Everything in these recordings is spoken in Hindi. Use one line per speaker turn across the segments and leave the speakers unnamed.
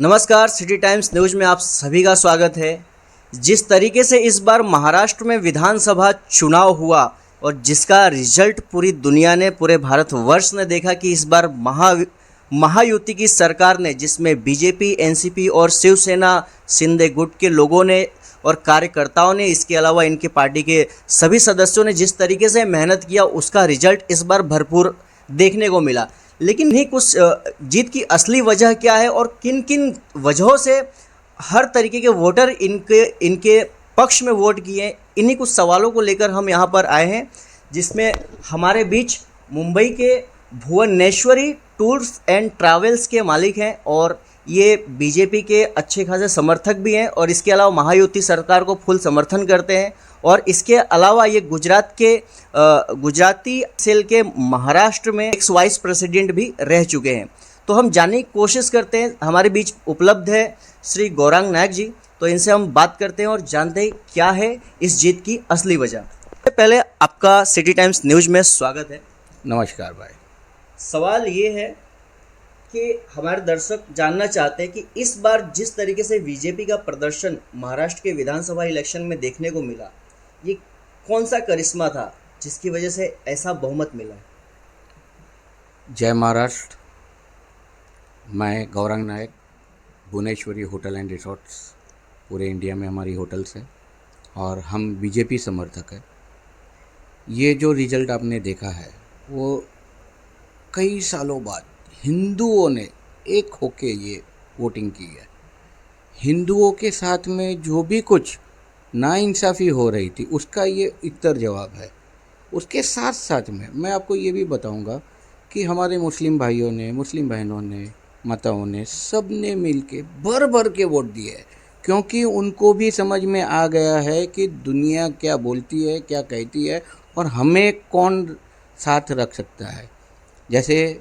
नमस्कार, सिटी टाइम्स न्यूज़ में आप सभी का स्वागत है। जिस तरीके से इस बार महाराष्ट्र में विधानसभा चुनाव हुआ और जिसका रिजल्ट पूरी दुनिया ने, पूरे भारतवर्ष ने देखा कि इस बार महायुति की सरकार ने, जिसमें बीजेपी, एनसीपी और शिवसेना शिंदे गुट के लोगों ने और कार्यकर्ताओं ने, इसके अलावा इनके पार्टी के सभी सदस्यों ने जिस तरीके से मेहनत किया, उसका रिजल्ट इस बार भरपूर देखने को मिला। लेकिन नहीं कुछ जीत की असली वजह क्या है और किन किन वजहों से हर तरीके के वोटर इनके पक्ष में वोट किए, इन्हीं कुछ सवालों को लेकर हम यहाँ पर आए हैं, जिसमें हमारे बीच मुंबई के भुवनेश्वरी टूर्स एंड ट्रैवल्स के मालिक हैं और ये बीजेपी के अच्छे खासे समर्थक भी हैं और इसके अलावा महायुति सरकार को फुल समर्थन करते हैं। और इसके अलावा ये गुजराती सेल के महाराष्ट्र में एक्स वाइस प्रेसिडेंट भी रह चुके हैं। तो हम जानने की कोशिश करते हैं। हमारे बीच उपलब्ध है श्री गौरांग नायक जी, तो इनसे हम बात करते हैं और जानते हैं क्या है इस जीत की असली वजह। पहले आपका सिटी टाइम्स न्यूज़ में स्वागत है।
नमस्कार भाई।
सवाल ये है कि हमारे दर्शक जानना चाहते हैं कि इस बार जिस तरीके से बीजेपी का प्रदर्शन महाराष्ट्र के विधानसभा इलेक्शन में देखने को मिला, ये कौन सा करिश्मा था जिसकी वजह से ऐसा बहुमत मिला?
जय महाराष्ट्र। मैं गौरांग नायक, भुवनेश्वरी होटल एंड रिसोर्ट्स, पूरे इंडिया में हमारी होटल्स हैं और हम बीजेपी समर्थक हैं। ये जो रिजल्ट आपने देखा है वो कई सालों बाद हिंदुओं ने एक होके ये वोटिंग की है। हिंदुओं के साथ में जो भी कुछ नाइंसाफ़ी हो रही थी उसका ये उत्तर जवाब है। उसके साथ साथ में मैं आपको ये भी बताऊंगा कि हमारे मुस्लिम भाइयों ने, मुस्लिम बहनों ने, माताओं ने, सब ने मिल के भर भर के वोट दिए है, क्योंकि उनको भी समझ में आ गया है कि दुनिया क्या बोलती है, क्या कहती है और हमें कौन साथ रख सकता है। जैसे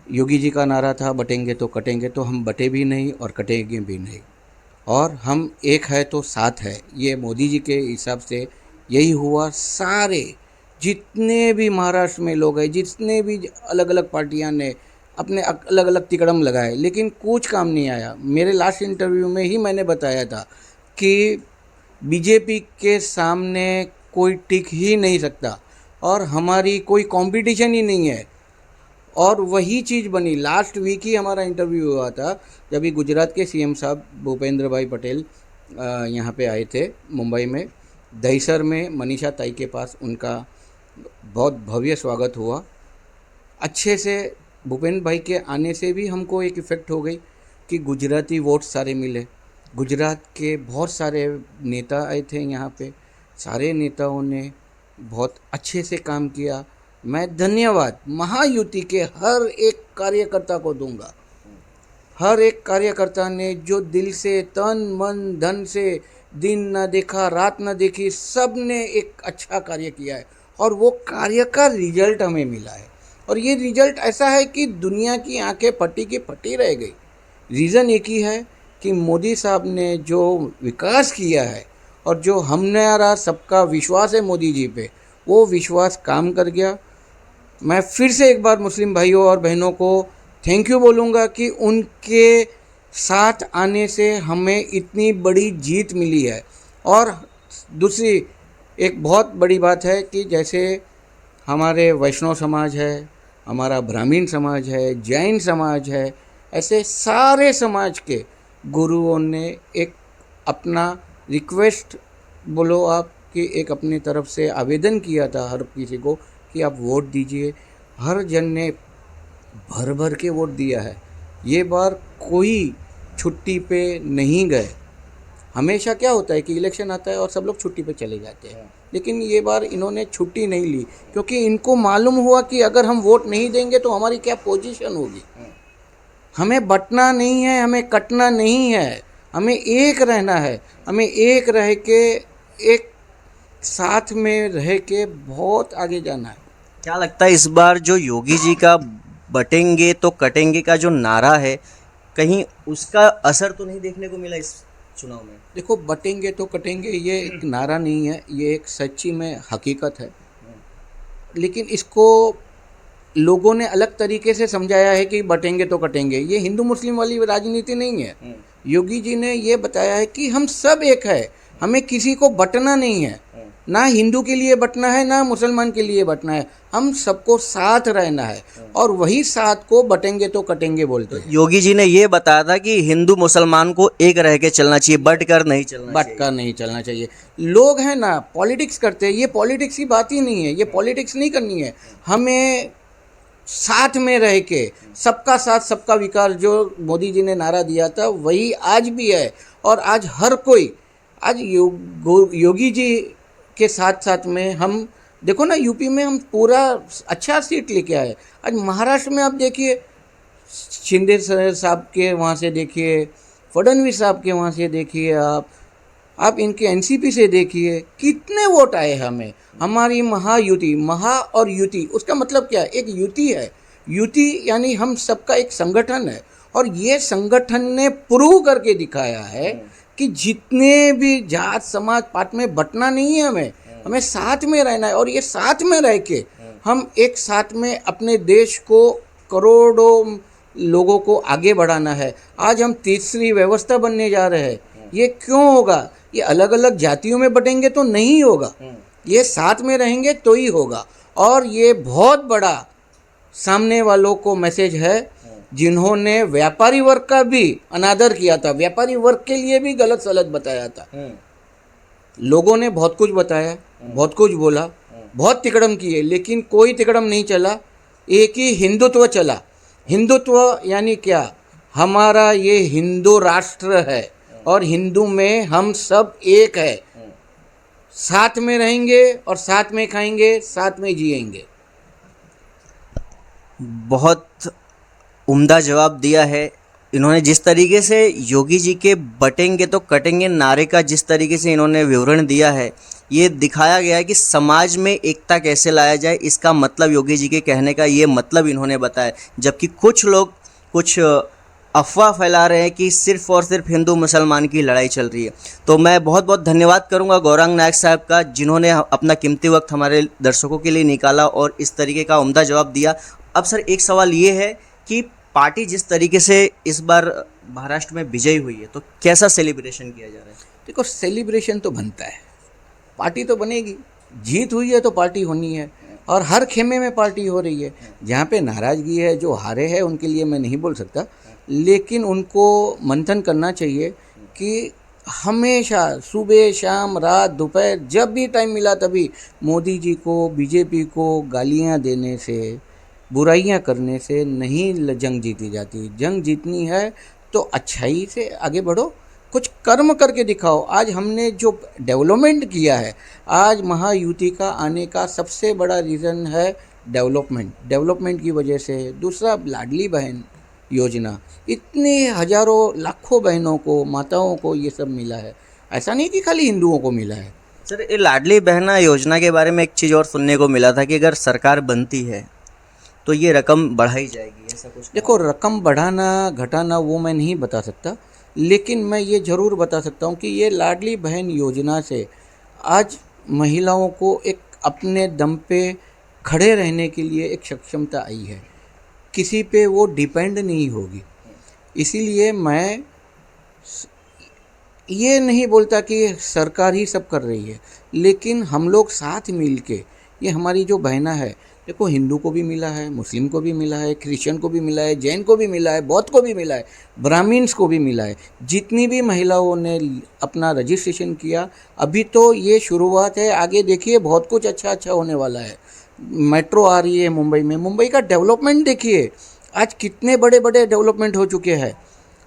योगी जी का नारा था बटेंगे तो कटेंगे, तो हम बटे भी नहीं और कटेंगे भी नहीं, और हम एक है तो साथ है। ये मोदी जी के हिसाब से यही हुआ। सारे जितने भी महाराष्ट्र में लोग हैं, जितने भी अलग अलग पार्टियां ने अपने अलग अलग तिकड़म लगाए, लेकिन कुछ काम नहीं आया। मेरे लास्ट इंटरव्यू में ही मैंने बताया था कि बीजेपी के सामने कोई टिक ही नहीं सकता और हमारी कोई कंपटीशन ही नहीं है। और वही चीज़ बनी। लास्ट वीक ही हमारा इंटरव्यू हुआ था जब भी गुजरात के सीएम साहब भूपेंद्र भाई पटेल यहाँ पे आए थे मुंबई में, दहीसर में मनीषा ताई के पास उनका बहुत भव्य स्वागत हुआ। अच्छे से भूपेंद्र भाई के आने से भी हमको एक इफ़ेक्ट हो गई कि गुजराती वोट सारे मिले। गुजरात के बहुत सारे नेता आए थे यहाँ पे, सारे नेताओं ने बहुत अच्छे से काम किया। मैं धन्यवाद महायुति के हर एक कार्यकर्ता को दूंगा। हर एक कार्यकर्ता ने जो दिल से, तन मन धन से, दिन न देखा रात न देखी, सब ने एक अच्छा कार्य किया है और वो कार्य का रिजल्ट हमें मिला है। और ये रिजल्ट ऐसा है कि दुनिया की आंखें फटी की फटी रह गई। रीज़न एक ही है कि मोदी साहब ने जो विकास किया है और जो हमारा सबका विश्वास है मोदी जी पे, वो विश्वास काम कर गया। मैं फिर से एक बार मुस्लिम भाइयों और बहनों को थैंक यू बोलूँगा कि उनके साथ आने से हमें इतनी बड़ी जीत मिली है। और दूसरी एक बहुत बड़ी बात है कि जैसे हमारे वैष्णव समाज है, हमारा ब्राह्मण समाज है, जैन समाज है, ऐसे सारे समाज के गुरुओं ने एक अपना रिक्वेस्ट बोलो आप कि एक अपनी तरफ से आवेदन किया था हर किसी को कि आप वोट दीजिए। हर जन ने भर भर के वोट दिया है। ये बार कोई छुट्टी पे नहीं गए। हमेशा क्या होता है कि इलेक्शन आता है और सब लोग छुट्टी पे चले जाते हैं, लेकिन ये बार इन्होंने छुट्टी नहीं ली, क्योंकि इनको मालूम हुआ कि अगर हम वोट नहीं देंगे तो हमारी क्या पोजीशन होगी। हमें बंटना नहीं है, हमें कटना नहीं है, हमें एक रहना है। हमें एक रह के, एक साथ में रह के बहुत आगे जाना है।
क्या लगता है इस बार जो योगी जी का बटेंगे तो कटेंगे का जो नारा है, कहीं उसका असर तो नहीं देखने को मिला इस चुनाव में?
देखो, बटेंगे तो कटेंगे ये एक नारा नहीं है, ये एक सच्ची में हकीकत है। लेकिन इसको लोगों ने अलग तरीके से समझाया है कि बटेंगे तो कटेंगे। ये हिंदू मुस्लिम वाली राजनीति नहीं है। योगी जी ने ये बताया है कि हम सब एक है, हमें किसी को बटना नहीं है, ना हिंदू के लिए बटना है ना मुसलमान के लिए बटना है, हम सबको साथ रहना है, और वही साथ को बटेंगे तो कटेंगे बोलते हैं।
योगी जी ने ये बताया था कि हिंदू मुसलमान को एक रह के चलना चाहिए, बट कर नहीं चलना चाहिए।
बट कर नहीं चलना चाहिए। लोग हैं ना पॉलिटिक्स करते हैं, ये पॉलिटिक्स की बात ही नहीं है, ये पॉलिटिक्स नहीं करनी है। हमें साथ में रह के सबका साथ सबका विकास जो मोदी जी ने नारा दिया था वही आज भी है। और आज हर कोई आज योगी जी के साथ साथ में हम देखो ना, यूपी में हम पूरा अच्छा सीट लेके आए। आज महाराष्ट्र में आप देखिए, शिंदे साहब के वहाँ से देखिए, फडणवीस साहब के वहाँ से देखिए, आप इनके एनसीपी से देखिए कितने वोट आए हमें। हमारी महायुति, महा और युति, उसका मतलब क्या है? एक युति है। युति यानी हम सबका एक संगठन है, और ये संगठन ने प्रूव करके दिखाया है कि जितने भी जात समाज पात में बंटना नहीं है, हमें साथ में रहना है। और ये साथ में रह के हम एक साथ में अपने देश को करोड़ों लोगों को आगे बढ़ाना है। आज हम तीसरी व्यवस्था बनने जा रहे हैं। ये क्यों होगा? ये अलग अलग जातियों में बटेंगे तो नहीं होगा, ये साथ में रहेंगे तो ही होगा। और ये बहुत बड़ा सामने वालों को मैसेज है, जिन्होंने व्यापारी वर्ग का भी अनादर किया था, व्यापारी वर्ग के लिए भी गलत सलत बताया था। लोगों ने बहुत कुछ बताया, बहुत कुछ बोला, बहुत तिकड़म किए, लेकिन कोई तिकड़म नहीं चला। एक ही हिंदुत्व चला। हिंदुत्व यानी क्या? हमारा ये हिंदू राष्ट्र है, और हिंदू में हम सब एक है, साथ में रहेंगे और साथ में खाएंगे, साथ में जिएंगे।
बहुत उम्दा जवाब दिया है इन्होंने। जिस तरीके से योगी जी के बटेंगे तो कटेंगे नारे का जिस तरीके से इन्होंने विवरण दिया है, ये दिखाया गया है कि समाज में एकता कैसे लाया जाए। इसका मतलब योगी जी के कहने का ये मतलब इन्होंने बताया। जबकि कुछ लोग कुछ अफवाह फैला रहे हैं कि सिर्फ और सिर्फ हिंदू मुसलमान की लड़ाई चल रही है। तो मैं बहुत बहुत धन्यवाद करूंगा गौरांग नायक साहब का, जिन्होंने अपना कीमती वक्त हमारे दर्शकों के लिए निकाला और इस तरीके का उम्दा जवाब दिया। अब सर एक सवाल ये है कि पार्टी जिस तरीके से इस बार महाराष्ट्र में विजयी हुई है, तो कैसा सेलिब्रेशन किया जा रहा है?
देखो, सेलिब्रेशन तो बनता है, पार्टी तो बनेगी। जीत हुई है तो पार्टी होनी है, और हर खेमे में पार्टी हो रही है। जहाँ पे नाराज़गी है, जो हारे हैं, उनके लिए मैं नहीं बोल सकता, लेकिन उनको मंथन करना चाहिए कि हमेशा सुबह शाम रात दोपहर जब भी टाइम मिला तभी मोदी जी को, बीजेपी को गालियाँ देने से, बुराइयां करने से नहीं जंग जीती जाती। जंग जीतनी है तो अच्छाई से आगे बढ़ो, कुछ कर्म करके दिखाओ। आज हमने जो डेवलपमेंट किया है, आज महायुति का आने का सबसे बड़ा रीज़न है डेवलपमेंट। डेवलपमेंट की वजह से दूसरा, लाडली बहन योजना, इतने हजारों लाखों बहनों को, माताओं को ये सब मिला है। ऐसा नहीं कि खाली हिंदुओं को मिला है।
सर, ये लाडली बहना योजना के बारे में एक चीज़ और सुनने को मिला था कि अगर सरकार बनती है तो ये रकम बढ़ाई जाएगी, ऐसा कुछ?
देखो, रकम बढ़ाना घटाना वो मैं नहीं बता सकता, लेकिन मैं ये ज़रूर बता सकता हूँ कि ये लाडली बहन योजना से आज महिलाओं को एक अपने दम पे खड़े रहने के लिए एक सक्षमता आई है। किसी पे वो डिपेंड नहीं होगी। इसीलिए मैं ये नहीं बोलता कि सरकार ही सब कर रही है, लेकिन हम लोग साथ मिल के, ये हमारी जो बहना है, देखो हिंदू को भी मिला है, मुस्लिम को भी मिला है, क्रिश्चियन को भी मिला है, जैन को भी मिला है, बौद्ध को भी मिला है, ब्राह्मण्स को भी मिला है। जितनी भी महिलाओं ने अपना रजिस्ट्रेशन किया, अभी तो ये शुरुआत है, आगे देखिए बहुत कुछ अच्छा अच्छा होने वाला है। मेट्रो आ रही है मुंबई में, मुंबई का डेवलपमेंट देखिए, आज कितने बड़े बड़े डेवलपमेंट हो चुके हैं।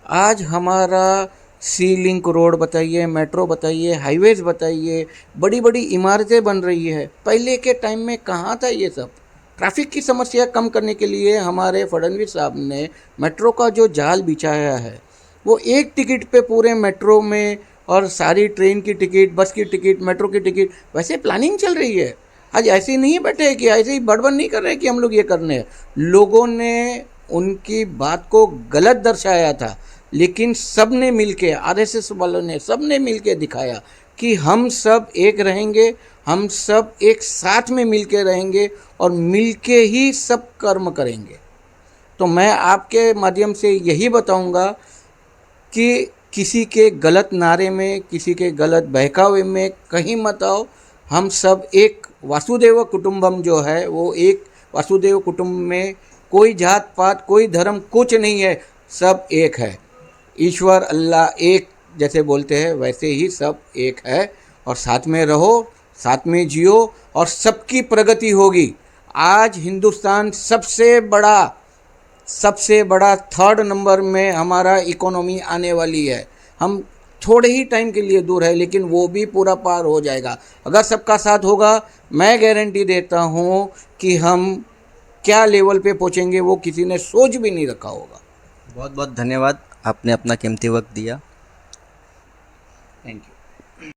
आज हमारा सी लिंक रोड बताइए, मेट्रो बताइए, हाईवेज बताइए, बड़ी बड़ी इमारतें बन रही है। पहले के टाइम में कहाँ था ये सब? ट्रैफिक की समस्या कम करने के लिए हमारे फडणवीस साहब ने मेट्रो का जो जाल बिछाया है, वो एक टिकट पे पूरे मेट्रो में, और सारी ट्रेन की टिकट, बस की टिकट, मेट्रो की टिकट, वैसे प्लानिंग चल रही है। आज ऐसे ही नहीं बैठे कि ऐसे ही बड़बड़ नहीं कर रहे कि हम लोग ये करने हैं। लोगों ने उनकी बात को गलत दर्शाया था, लेकिन सब ने मिल के, RSS वालों ने, सब ने मिल के दिखाया कि हम सब एक रहेंगे, हम सब एक साथ में मिल के रहेंगे और मिल के ही सब कर्म करेंगे। तो मैं आपके माध्यम से यही बताऊंगा कि किसी के गलत नारे में, किसी के गलत बहकावे में कहीं मत आओ। हम सब एक वासुदेव कुटुंबम जो है वो एक वासुदेव कुटुंब में कोई जात पात कोई धर्म कुछ नहीं है, सब एक है। ईश्वर अल्लाह एक जैसे बोलते हैं वैसे ही सब एक है। और साथ में रहो, साथ में जियो और सबकी प्रगति होगी। आज हिंदुस्तान सबसे बड़ा 3rd नंबर में हमारा इकोनॉमी आने वाली है। हम थोड़े ही टाइम के लिए दूर है लेकिन वो भी पूरा पार हो जाएगा अगर सबका साथ होगा। मैं गारंटी देता हूँ कि हम क्या लेवल पे पहुँचेंगे वो किसी ने सोच भी नहीं रखा होगा।
बहुत बहुत धन्यवाद, आपने अपना कीमती वक्त दिया।
Thank you.